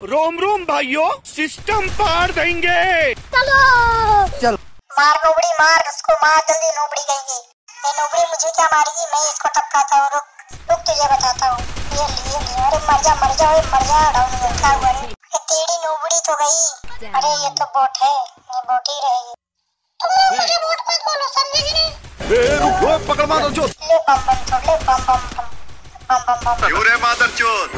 रोम रोम भाइयों, सिस्टम पार देंगे। चलो चल मार नोबड़ी, मार उसको, मार जल्दी नोबड़ी गई। ये नोबड़ी मुझे क्या मारेगी, मैं इसको टपकाता हूँ। रुक रुक तुझे बताता हूँ। ये अरे मर जा मर जा मर जा। डाउन क्या हुआ रे? तेरी नोबड़ी तो गई। अरे ये तो बोट है, ये बोट ही रहेगी। तुम लोग मुझे बोट मत बोलो, समझे कि नहीं? रुक पकड़ मादर चोद। ले बम बम छोड़, ले बम बम बम बम बम बम। मादर चोद।